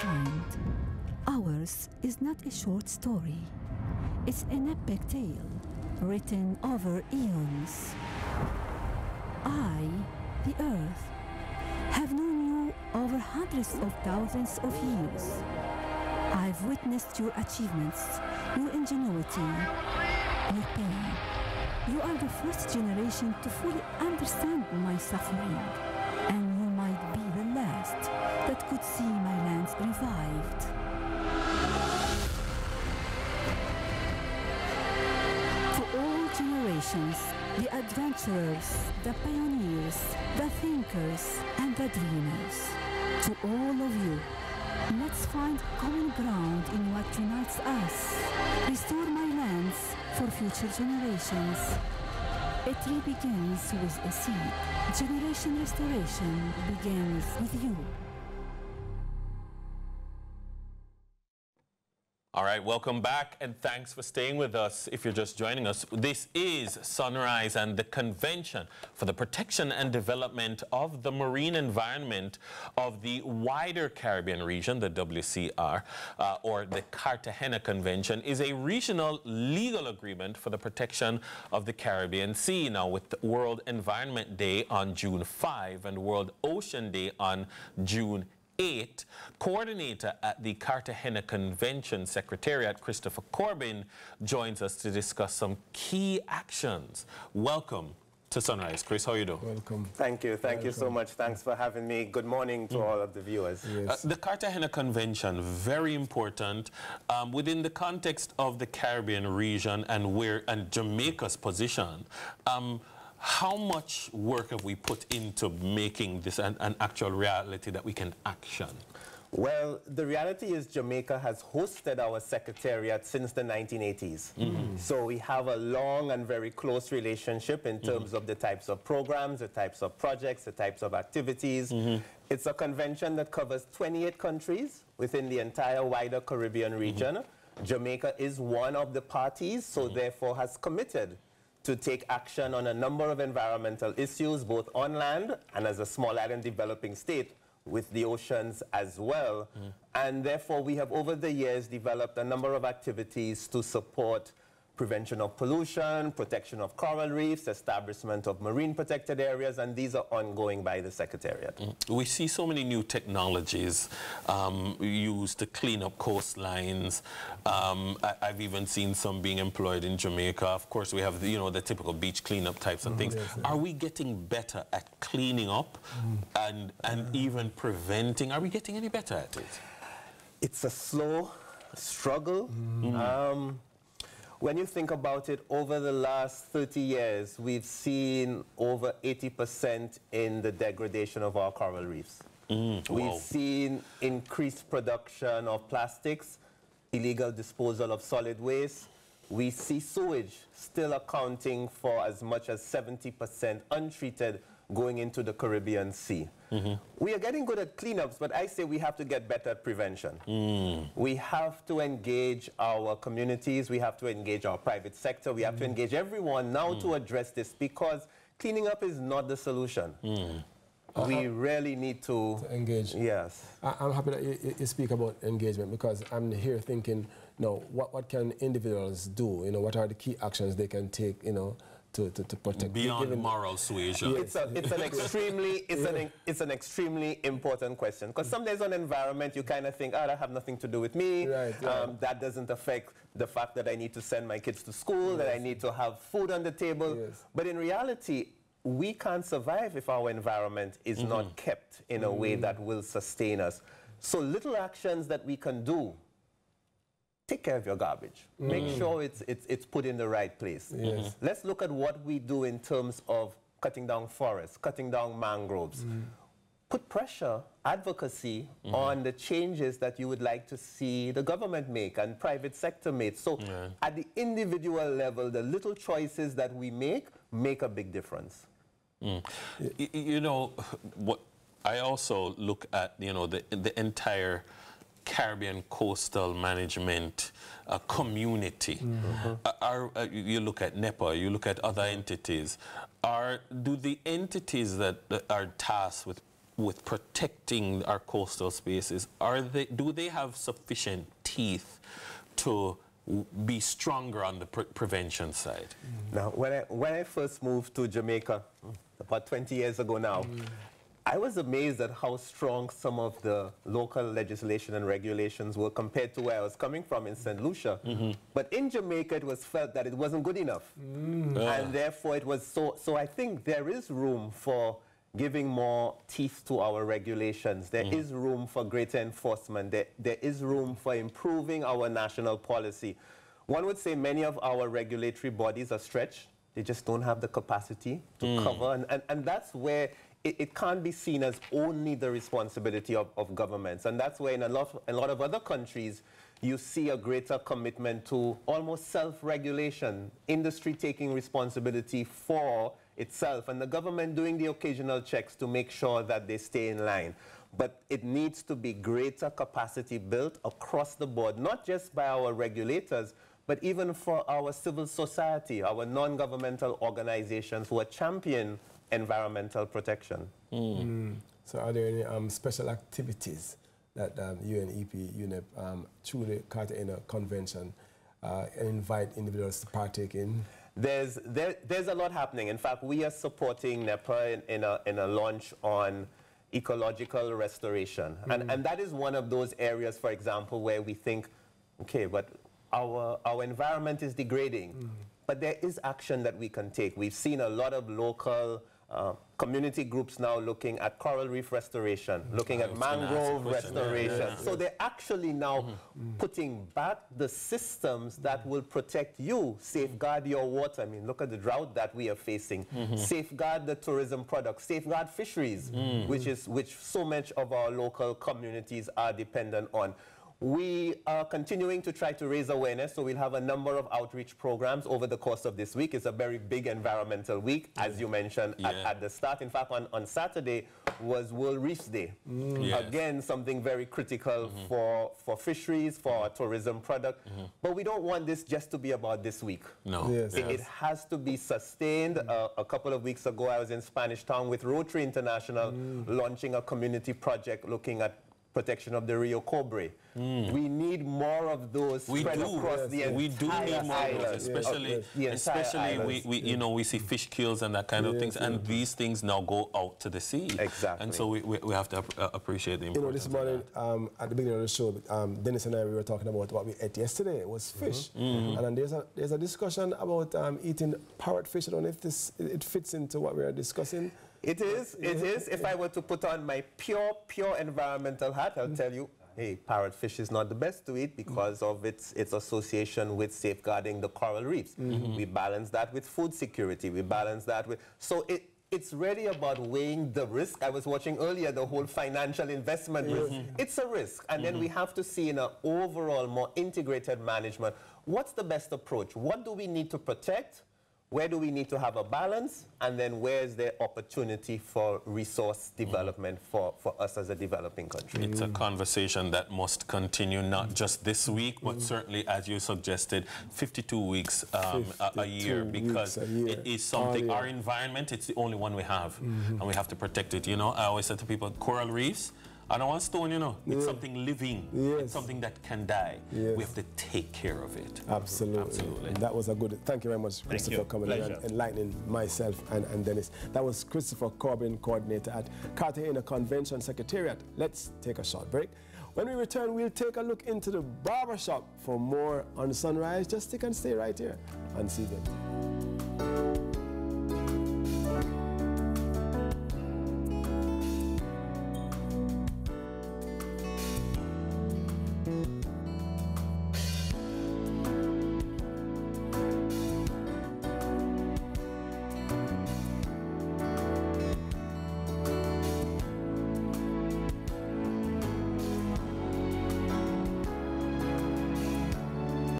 kind. Ours is not a short story. It's an epic tale written over eons. I, the Earth, have known you over hundreds of thousands of years. I've witnessed your achievements, your ingenuity, your pain. You are the first generation to fully understand my suffering, and you might be the last that could see my lands revived. To all generations, the adventurers, the pioneers, the thinkers, and the dreamers. To all of you, let's find common ground in what unites us. Restore my lands for future generations. A tree begins with a seed. Generation restoration begins with you. All right, welcome back, and thanks for staying with us. If you're just joining us, this is Sunrise and the Convention for the Protection and Development of the Marine Environment of the wider Caribbean region, the WCR, or the Cartagena Convention, is a regional legal agreement for the protection of the Caribbean Sea. Now, with the World Environment Day on June 5 and World Ocean Day on June 8, coordinator at the Cartagena Convention Secretariat, Christopher Corbin, joins us to discuss some key actions. Welcome to Sunrise. Chris, how are you doing? Welcome. Thank you. Thank you so much. Thanks for having me. Good morning to all of the viewers. Yes. The Cartagena Convention, very important within the context of the Caribbean region and Jamaica's position. How much work have we put into making this an actual reality that we can action? Well, the reality is Jamaica has hosted our secretariat since the 1980s. So we have a long and very close relationship in terms of the types of programs, the types of projects, the types of activities. It's a convention that covers 28 countries within the entire wider Caribbean region. Jamaica is one of the parties, so therefore has committed to take action on a number of environmental issues, both on land and as a small island developing state with the oceans as well. And therefore, we have over the years developed a number of activities to support prevention of pollution, protection of coral reefs, establishment of marine protected areas, and these are ongoing by the Secretariat. We see so many new technologies used to clean up coastlines. I've even seen some being employed in Jamaica. Of course, we have the typical beach cleanup types and things. Yes, Are we getting better at cleaning up and even preventing? Are we getting any better at it? It's a slow struggle. When you think about it, over the last 30 years, we've seen over 80% in the degradation of our coral reefs. We've seen increased production of plastics, illegal disposal of solid waste. We see sewage still accounting for as much as 70% untreated going into the Caribbean Sea. We are getting good at cleanups, but I say we have to get better at prevention. We have to engage our communities, we have to engage our private sector, we have to engage everyone now to address this, because cleaning up is not the solution. We really need to engage. Yes. I'm happy that you speak about engagement, because I'm here thinking, what can individuals do? What are the key actions they can take, to protect beyond moral suasion. It's an extremely important question, because some days on environment you kind of think, that have nothing to do with me. That doesn't affect the fact that I need to send my kids to school, that I need to have food on the table. But in reality, we can't survive if our environment is not kept in a way that will sustain us. So little actions that we can do. Take care of your garbage. Make sure it's put in the right place. Let's look at what we do in terms of cutting down forests, cutting down mangroves. Put pressure, advocacy on the changes that you would like to see the government make and private sector make. So at the individual level, the little choices that we make a big difference. What I also look at, the entire Caribbean coastal management community. You look at NEPA, you look at other entities. Do the entities that are tasked with with protecting our coastal spaces, do they have sufficient teeth to be stronger on the prevention side? Now, when I first moved to Jamaica, about 20 years ago now, I was amazed at how strong some of the local legislation and regulations were compared to where I was coming from in St. Lucia. But in Jamaica, it was felt that it wasn't good enough. And therefore, it was so I think there is room for giving more teeth to our regulations. There is room for greater enforcement. There is room for improving our national policy. One would say many of our regulatory bodies are stretched. They just don't have the capacity to cover. And that's where it can't be seen as only the responsibility of governments. And that's where in a lot of other countries, you see a greater commitment to almost self-regulation, industry taking responsibility for itself, and the government doing the occasional checks to make sure that they stay in line. But it needs to be greater capacity built across the board, not just by our regulators, but even for our civil society, our non-governmental organizations who are champion environmental protection. So are there any special activities that UNEP, UNEP, through the Cartagena Convention, invite individuals to partake in? There's a lot happening. In fact, we are supporting NEPA in a launch on ecological restoration. And that is one of those areas, for example, where we think, okay, but our environment is degrading. But there is action that we can take. We've seen a lot of local community groups now looking at coral reef restoration, looking at mangrove restoration. So they're actually now putting back the systems that will protect you, safeguard your water. I mean, look at the drought that we are facing. Safeguard the tourism products, safeguard fisheries, which so much of our local communities are dependent on. We are continuing to try to raise awareness, so we'll have a number of outreach programs over the course of this week. It's a very big environmental week, as you mentioned at the start. In fact, on Saturday was World Reefs Day. Again, something very critical for fisheries, for our tourism product. But we don't want this just to be about this week. No. It has to be sustained. A couple of weeks ago, I was in Spanish Town with Rotary International launching a community project looking at protection of the Rio Cobre. We need more of those spread across the entire We do need more of those, especially we see fish kills and that kind of things, and these things now go out to the sea. Exactly. And so we have to appreciate the importance. This morning, at the beginning of the show, Dennis and I, we were talking about what we ate yesterday. It was fish. And then there's a discussion about eating parrotfish. I don't know if it fits into what we are discussing. It is. If I were to put on my pure environmental hat, I'll tell you, hey, parrotfish is not the best to eat because of its association with safeguarding the coral reefs. We balance that with food security. We balance that with... So it's really about weighing the risk. I was watching earlier the whole financial investment risk. It's a risk. And then we have to see in an overall, more integrated management, what's the best approach? What do we need to protect? Where do we need to have a balance? And then where's the opportunity for resource development for us as a developing country? It's a conversation that must continue, not just this week, but certainly, as you suggested, 52 weeks a year, because it is something, our environment, it's the only one we have, and we have to protect it. You know, I always say to people, coral reefs, I don't want stone, you know. It's something living. It's something that can die. We have to take care of it. Absolutely. That was a good... Thank you very much, Christopher, for coming and enlightening myself and Dennis. That was Christopher Corbin, coordinator at Cartagena Convention Secretariat. Let's take a short break. When we return, we'll take a look into the barbershop. For more on Sunrise, just stick and stay right here on CVMTV.